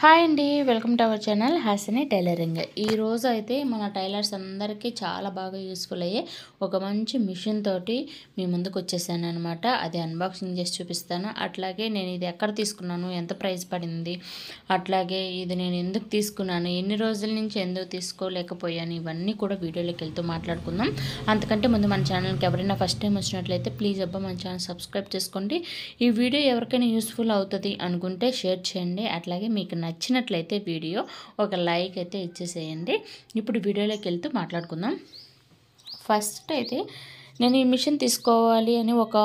Hi అండి, welcome to our channel Hasini tailoring. ఈరోజు అయితే మన టైలర్స్ అందరికీ చాలా బాగా యూస్ఫుల్ అయ్యే ఒక మంచి మిషన్ తోటి మీ ముందుకు వచ్చేసాను అనమాట. అది అన్బాక్సింగ్ చేసి చూపిస్తాను. అట్లాగే నేను ఇది ఎక్కడ తీసుకున్నాను, ఎంత ప్రైస్ పడింది, అట్లాగే ఇది నేను ఎందుకు తీసుకున్నాను, ఎన్ని రోజుల నుంచి ఎందుకు తీసుకోలేకపోయాను, ఇవన్నీ కూడా వీడియోలోకి వెళ్తూ మాట్లాడుకుందాం. అంతకంటే ముందు మన ఛానల్కి ఎవరైనా ఫస్ట్ టైం వచ్చినట్లయితే ప్లీజ్ మన ఛానల్ సబ్స్క్రైబ్ చేసుకోండి. ఈ వీడియో ఎవరికైనా యూస్ఫుల్ అవుతుంది అనుకుంటే షేర్ చేయండి. అట్లాగే మీకు నచ్చినట్లయితే వీడియో ఒక లైక్ అయితే ఇచ్చేసేయండి. ఇప్పుడు వీడియోలోకి వెళ్తూ మాట్లాడుకుందాం. ఫస్ట్ అయితే నేను ఈ మిషన్ తీసుకోవాలి అని ఒక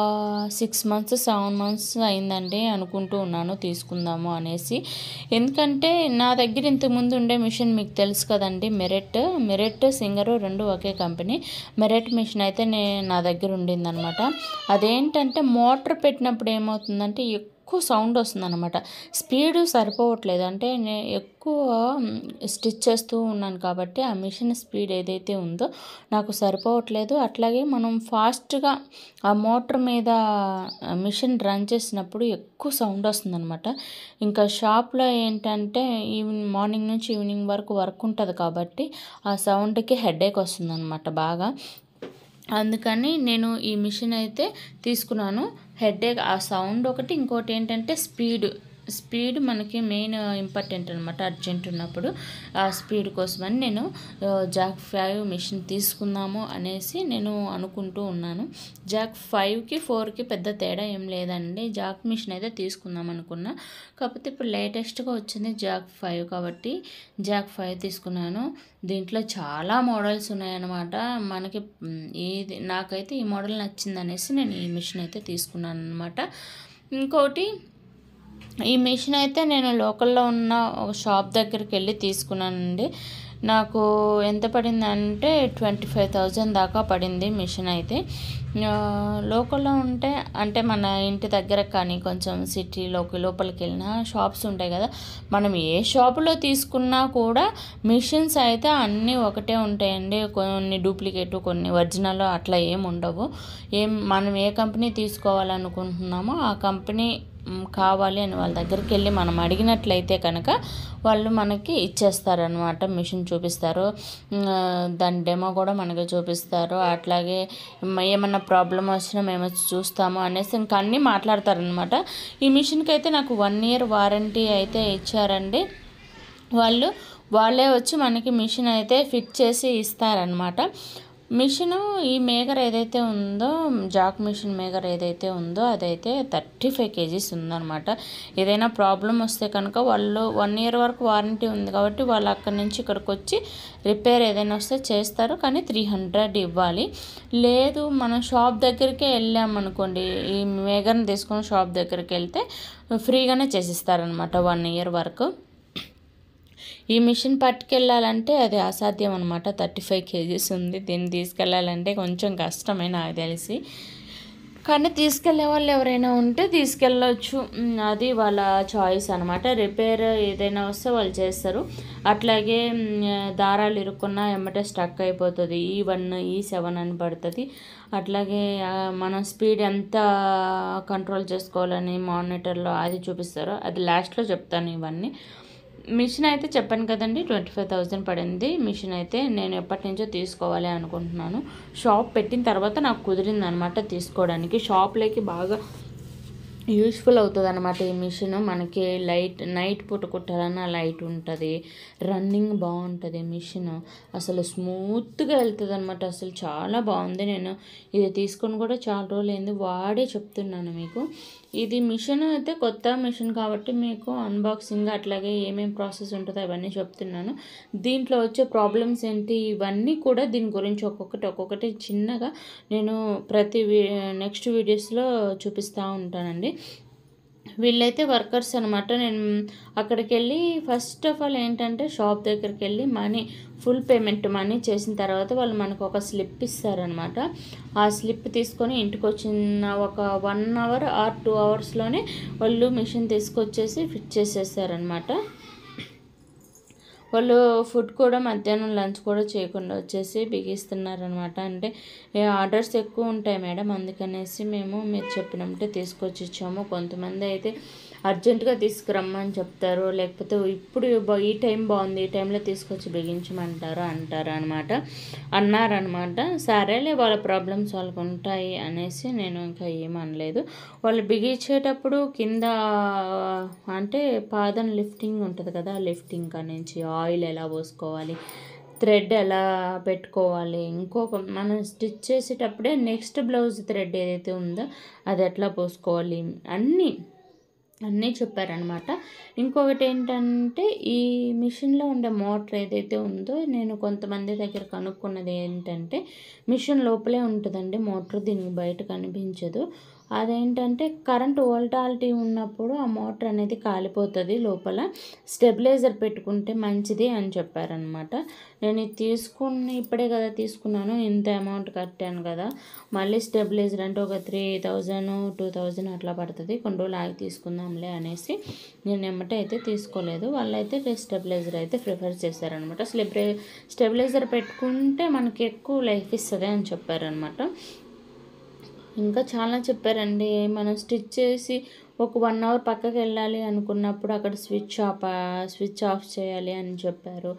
6 మంత్స్ 7 మంత్స్ అయిందండి అనుకుంటూ ఉన్నాను తీసుకుందాము అనేసి. ఎందుకంటే నా దగ్గర ఇంతకుముందు ఉండే మిషన్ మీకు తెలుసు కదండి, మెరెట్ సింగరు రెండు ఒకే కంపెనీ. మెరెట్ మిషన్ అయితే నా దగ్గర ఉండిందనమాట. అదేంటంటే మోటార్ పెట్టినప్పుడు ఏమవుతుందంటే ఎక్కువ సౌండ్ వస్తుందన్నమాట. స్పీడు సరిపోవట్లేదు. అంటే నేను ఎక్కువ స్టిచ్ చేస్తూ ఉన్నాను కాబట్టి ఆ మిషన్ స్పీడ్ ఏదైతే ఉందో నాకు సరిపోవట్లేదు. అట్లాగే మనం ఫాస్ట్గా ఆ మోటార్ మీద మిషన్ రన్ చేసినప్పుడు ఎక్కువ సౌండ్ వస్తుందన్నమాట. ఇంకా షాప్లో ఏంటంటే మార్నింగ్ నుంచి ఈవినింగ్ వరకు వర్క్ ఉంటుంది కాబట్టి ఆ సౌండ్కి హెడేక్ వస్తుందన్నమాట బాగా. అందుకని నేను ఈ మిషన్ అయితే తీసుకున్నాను. హెడేక్ ఆ సౌండ్ ఒకటి, ఇంకోటి ఏంటంటే స్పీడ్ మనకి మెయిన్ ఇంపార్టెంట్ అనమాట. అర్జెంట్ ఉన్నప్పుడు ఆ స్పీడ్ కోసమని నేను జాక్ 5 మిషన్ తీసుకుందాము అనేసి నేను అనుకుంటూ ఉన్నాను. జాక్ 5కి 4కి పెద్ద తేడా ఏం లేదండి. జాక్ మిషన్ అయితే తీసుకుందాం అనుకున్నా. కాకపోతే ఇప్పుడు లేటెస్ట్గా వచ్చింది జాక్ 5 కాబట్టి జాక్ 5 తీసుకున్నాను. దీంట్లో చాలా మోడల్స్ ఉన్నాయన్నమాట. మనకి నాకైతే ఈ మోడల్ నచ్చింది అనేసి నేను ఈ మిషన్ అయితే తీసుకున్నాను అనమాట. ఇంకోటి, ఈ మిషన్ అయితే నేను లోకల్లో ఉన్న ఒక షాప్ దగ్గరికి వెళ్ళి తీసుకున్నానండి. నాకు ఎంత పడిందంటే 25,000 దాకా పడింది మిషన్ అయితే. లోకల్లో ఉంటే అంటే మన ఇంటి దగ్గర కానీ కొంచెం లోపలికి వెళ్ళినా షాప్స్ ఉంటాయి కదా, మనం ఏ షాపులో తీసుకున్నా కూడా మిషన్స్ అయితే అన్నీ ఒకటే ఉంటాయండి. కొన్ని డూప్లికేట్, కొన్ని ఒరిజినల్ అట్లా ఏమి ఉండవు. మనం ఏ కంపెనీ తీసుకోవాలనుకుంటున్నామో ఆ కంపెనీ కావాలి అని వాళ్ళ దగ్గరికి వెళ్ళి మనం అడిగినట్లయితే కనుక వాళ్ళు మనకి ఇచ్చేస్తారనమాట. మిషన్ చూపిస్తారు, దాని డెమో కూడా మనకి చూపిస్తారు. అట్లాగే ఏమన్నా ప్రాబ్లం వచ్చినా మేము చూస్తాము అనేసి ఇంకా అన్నీ మాట్లాడతారనమాట. ఈ మిషన్కి అయితే నాకు 1 year వారంటీ అయితే ఇచ్చారండి. వాళ్ళే వచ్చి మనకి మిషన్ అయితే ఫిట్ చేసి ఇస్తారనమాట. మిషను ఈ మేగర్ ఏదైతే ఉందో, జాక్ మిషన్ మేగర్ ఏదైతే ఉందో అదైతే 35 kgs ఉందన్నమాట. ఏదైనా ప్రాబ్లం వస్తే కనుక వాళ్ళు 1 year వరకు వారంటీ ఉంది కాబట్టి వాళ్ళు అక్కడి నుంచి ఇక్కడికి వచ్చి రిపేర్ ఏదైనా వస్తే చేస్తారు. కానీ 300 ఇవ్వాలి. లేదు మనం షాప్ దగ్గరికే వెళ్ళామనుకోండి, ఈ మేగర్ని తీసుకొని షాప్ దగ్గరికి వెళ్తే ఫ్రీగానే చేసిస్తారనమాట 1 year వరకు. ఈ మిషన్ పట్టుకెళ్ళాలంటే అది అసాధ్యం అనమాట. 35 kgs ఉంది. దీన్ని తీసుకెళ్ళాలంటే కొంచెం కష్టమే నాకు తెలిసి. కానీ తీసుకెళ్లే వాళ్ళు ఎవరైనా ఉంటే తీసుకెళ్ళవచ్చు. అది వాళ్ళ చాయిస్ అనమాట. రిపేర్ ఏదైనా వస్తే వాళ్ళు చేస్తారు. అట్లాగే దారాలు ఇరుక్కున్నా ఎమ్మటే స్టక్ అయిపోతుంది. E1 E7 అని పడుతుంది. అట్లాగే మనం స్పీడ్ ఎంత కంట్రోల్ చేసుకోవాలని మానిటర్లో అది చూపిస్తారు. అది లాస్ట్లో చెప్తాను ఇవన్నీ. మిషన్ అయితే చెప్పాను కదండి, 25,000 పడింది. మిషన్ అయితే నేను ఎప్పటి నుంచో తీసుకోవాలి అనుకుంటున్నాను. షాప్ పెట్టిన తర్వాత నాకు కుదిరింది అనమాట తీసుకోవడానికి. షాప్లోకి బాగా యూస్ఫుల్ అవుతుంది అనమాట ఈ మిషన్. మనకి నైట్ పూట కుట్టాలన్నా లైట్ ఉంటుంది, రన్నింగ్ బాగుంటుంది మిషన్. అసలు స్మూత్గా వెళ్తుంది అనమాట. అసలు చాలా బాగుంది. నేను ఇది తీసుకొని కూడా చాలా రోజులు అయింది, వాడే చెప్తున్నాను మీకు. ఇది మిషన్ అయితే కొత్త మిషన్ కాబట్టి మీకు అన్బాక్సింగ్ అట్లాగే ఏమేమి ప్రాసెస్ ఉంటుందో అవన్నీ చెప్తున్నాను. దీంట్లో వచ్చే ప్రాబ్లమ్స్ ఏంటి ఇవన్నీ కూడా దీని గురించి ఒక్కొక్కటి చిన్నగా నేను నెక్స్ట్ వీడియోస్లో చూపిస్తూ ఉంటానండి. వీళ్ళైతే వర్కర్స్ అనమాట. నేను అక్కడికి వెళ్ళి ఫస్ట్ ఆఫ్ ఆల్ ఏంటంటే షాప్ దగ్గరికి వెళ్ళి ఫుల్ పేమెంట్ మనీ చేసిన తర్వాత వాళ్ళు మనకు ఒక స్లిప్ ఇస్తారనమాట. ఆ స్లిప్ తీసుకొని ఇంటికి వచ్చిన ఒక 1 hour or 2 hours వాళ్ళు మిషన్ తీసుకొచ్చేసి ఫిట్ చేసేస్తారనమాట. వాళ్ళు ఫుడ్ కూడా మధ్యాహ్నం లంచ్ కూడా చేయకుండా వచ్చేసి బిగిస్తున్నారనమాట. అంటే ఆర్డర్స్ ఎక్కువ ఉంటాయి మేడం, అందుకనేసి మేము మీరు చెప్పినట్టే తీసుకొచ్చి ఇచ్చాము. కొంతమంది అయితే అర్జెంటుగా తీసుకురమ్మని చెప్తారు, లేకపోతే ఇప్పుడు ఈ టైం బాగుంది, ఈ టైంలో తీసుకొచ్చి బిగించమంటారు అన్నారనమాట. సరేలే వాళ్ళ ప్రాబ్లమ్స్ వాళ్ళకు ఉంటాయి అనేసి నేను ఇంకా ఏమనలేదు. వాళ్ళు బిగించేటప్పుడు కింద అంటే పాదం లిఫ్టింగ్ ఉంటుంది కదా, లిఫ్టింగ్ నుంచి ఆయిల్ ఎలా పోసుకోవాలి, థ్రెడ్ ఎలా పెట్టుకోవాలి, ఇంకొక మనం స్టిచ్ చేసేటప్పుడే నెక్స్ట్ బ్లౌజ్ థ్రెడ్ ఏదైతే ఉందో అది ఎట్లా పోసుకోవాలి అన్నీ చెప్పారనమాట. ఇంకొకటి ఏంటంటే ఈ మిషన్లో ఉండే మోటార్ ఏదైతే ఉందో నేను కొంతమంది దగ్గర కనుక్కున్నది ఏంటంటే మిషన్ లోపలే ఉంటుందండి మోటార్, దీనికి బయట కనిపించదు. అదేంటంటే కరెంట్ వోల్టాలిటీ ఉన్నప్పుడు ఆ మోటార్ అనేది కాలిపోతుంది లోపల, స్టెబిలైజర్ పెట్టుకుంటే మంచిది అని చెప్పారనమాట. నేను ఇది ఇప్పుడే కదా తీసుకున్నాను, ఇంత అమౌంట్ కట్టాను కదా, మళ్ళీ స్టెబిలైజర్ అంటే ఒక 3000 2000 అట్లా పడుతుంది, కొన్ని రోజులు ఆగి తీసుకుందాంలే అనేసి నేను ఎమ్మటే అయితే తీసుకోలేదు. వాళ్ళైతే స్టెబిలైజర్ అయితే ప్రిఫర్ చేశారనమాట. స్టెబిలైజర్ పెట్టుకుంటే మనకి ఎక్కువ లైఫ్ ఇస్తుంది అని చెప్పారనమాట. ఇంకా చాలా చెప్పారండి. మనం స్టిచ్ చేసి ఒక 1 అవర్ పక్కకి వెళ్ళాలి అనుకున్నప్పుడు అక్కడ స్విచ్ ఆఫ్ చేయాలి అని చెప్పారు.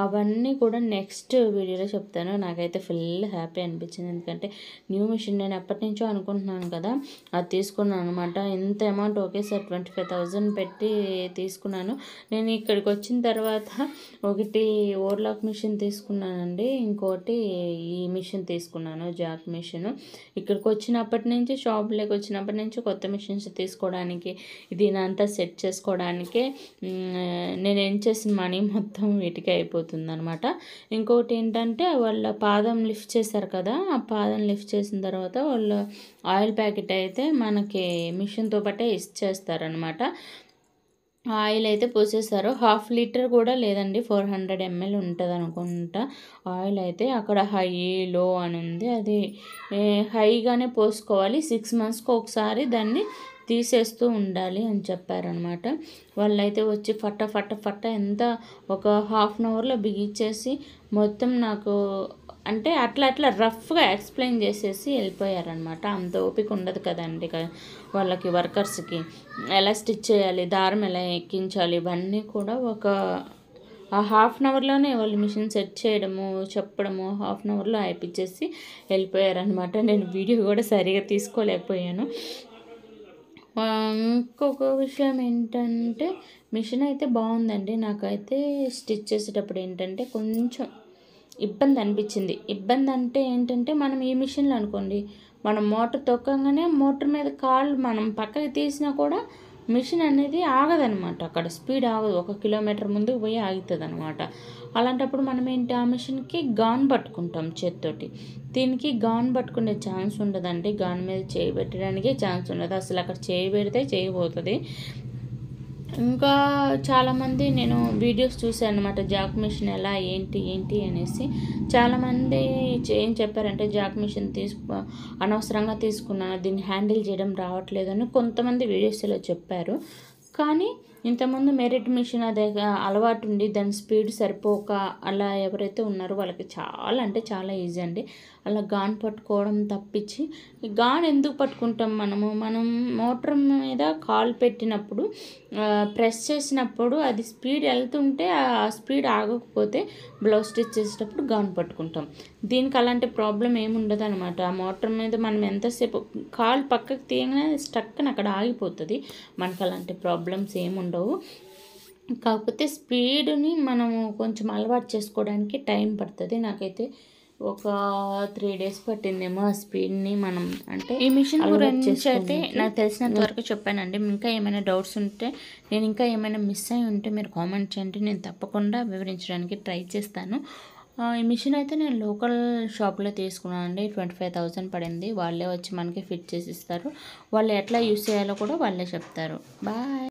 అవన్నీ కూడా నెక్స్ట్ వీడియోలో చెప్తాను. నాకైతే ఫుల్ హ్యాపీ అనిపించింది, ఎందుకంటే న్యూ మిషన్ నేను ఎప్పటి నుంచో అనుకుంటున్నాను కదా, అది తీసుకున్నాను అనమాట. ఇంత అమౌంట్ ఒకేసారి 25,000 పెట్టి తీసుకున్నాను. నేను ఇక్కడికి వచ్చిన తర్వాత ఒకటి ఓవర్లాక్ మిషన్ తీసుకున్నానండి, ఇంకోటి ఈ మిషన్ తీసుకున్నాను, జాక్ మిషన్. ఇక్కడికి వచ్చినప్పటి నుంచి, షాప్లోకి వచ్చినప్పటి నుంచి కొత్త మిషన్స్ తీసుకోవడానికి, దీనంతా సెట్ చేసుకోవడానికే నేను ఏం చేసిన మనీ మొత్తం వీటికి అయిపోతుంది అనమాట. ఇంకోటి ఏంటంటే వాళ్ళ పాదం లిఫ్ట్ చేశారు కదా, ఆ పాదం లిఫ్ట్ చేసిన తర్వాత వాళ్ళు ఆయిల్ ప్యాకెట్ అయితే మనకి మిషన్తో పాటే ఇచ్చేస్తారనమాట. ఆయిల్ అయితే పోసేసారు, 1/2 లీటర్ కూడా లేదండి, 400 ml ఉంటుంది అనుకుంటా ఆయిల్ అయితే. అక్కడ హై లో అని ఉంది, అది హైగానే పోసుకోవాలి, 6 monthsకి ఒకసారి దాన్ని తీసేస్తూ ఉండాలి అని చెప్పారనమాట. వాళ్ళైతే వచ్చి ఫట్ట ఎంత ఒక 1/2 అవర్లో బిగించేసి మొత్తం నాకు అంటే అట్లా రఫ్గా ఎక్స్ప్లెయిన్ చేసేసి వెళ్ళిపోయారనమాట. అంత ఓపిక ఉండదు కదండి వాళ్ళకి, వర్కర్స్కి ఎలా స్టిచ్ చేయాలి, దారం ఎలా ఎక్కించాలి, ఇవన్నీ కూడా ఒక 1/2 అవర్లోనే వాళ్ళు మిషన్ సెట్ చేయడము చెప్పడము 1/2 అవర్లో అయిపించేసి వెళ్ళిపోయారనమాట. నేను వీడియో కూడా సరిగా తీసుకోలేకపోయాను. ఇంకొక విషయం ఏంటంటే మిషన్ అయితే బాగుందండి. నాకైతే స్టిచ్ చేసేటప్పుడు ఏంటంటే కొంచెం ఇబ్బంది అనిపించింది. ఇబ్బంది అంటే ఏంటంటే మనం ఈ మిషన్లో అనుకోండి, మనం మోటార్ తొక్కగానే మోటార్ మీద కాళ్ళు మనం పక్కకి తీసినా కూడా మిషన్ అనేది ఆగదనమాట, అక్కడ స్పీడ్ ఆగదు, 1 కిలోమీటర్ ముందుకు పోయి ఆగుతుంది అనమాట. అలాంటప్పుడు మనం ఏంటి, ఆ మిషన్కి గాన్ పట్టుకుంటాం చేతితోటి, దీనికి గాన్ పట్టుకునే ఛాన్స్ ఉండదండి, గాన్ మీద చేయి పెట్టడానికే ఛాన్స్ ఉండదు, అసలు అక్కడ చేయి పెడితే చేయి పోతుంది. ఇంకా చాలామంది నేను వీడియోస్ చూసాను అనమాట, జాక్ మిషన్ ఎలా ఏంటి అనేసి. చాలామంది ఏం చెప్పారంటే జాక్ మిషన్ అనవసరంగా తీసుకున్నాను, దీన్ని హ్యాండిల్ చేయడం రావట్లేదు అని కొంతమంది వీడియోస్లో చెప్పారు. కానీ ఇంతకుముందు మెరిట్ మిషన్ అదే అలవాటు ఉండి దాని స్పీడ్ సరిపోక అలా ఎవరైతే ఉన్నారో వాళ్ళకి చాలా అంటే చాలా ఈజీ అండి అలా గాన్ పట్టుకోవడం తప్పించి. ఈ గాన్ ఎందుకు పట్టుకుంటాం మనం మోటార్ మీద కాలు పెట్టినప్పుడు ప్రెస్ చేసినప్పుడు అది స్పీడ్ వెళ్తుంటే ఆ స్పీడ్ ఆగకపోతే బ్లౌజ్ స్టిచ్ చేసేటప్పుడు గాన్ పట్టుకుంటాం. దీనికి అలాంటి ప్రాబ్లం ఏముండదు అనమాట. ఆ మోటార్ మీద మనం ఎంతసేపు కాలు పక్కకు తీయగానే స్టక్ అక్కడ ఆగిపోతుంది, మనకు అలాంటి ప్రాబ్లమ్స్ ఏముండవు. కాకపోతే స్పీడ్ని మనము కొంచెం అలవాటు చేసుకోవడానికి టైం పడుతుంది. నాకైతే ఒక 3 days పట్టిందేమో ఆ స్పీడ్ని మనం అంటే ఈ మిషన్ గురించి అయితే నాకు తెలిసినంత వరకు చెప్పానండి. ఇంకా ఏమైనా డౌట్స్ ఉంటే, నేను ఇంకా ఏమైనా మిస్ అయి ఉంటే మీరు కామెంట్ చేయండి, నేను తప్పకుండా వివరించడానికి ట్రై చేస్తాను. ఈ మిషన్ అయితే నేను లోకల్ షాప్లో తీసుకున్నాను అండి, 25,000 పడింది. వాళ్ళే వచ్చి మనకి ఫిట్ చేసి ఇస్తారు, వాళ్ళు ఎట్లా యూస్ చేయాలో కూడా వాళ్ళే చెప్తారు. బాయ్.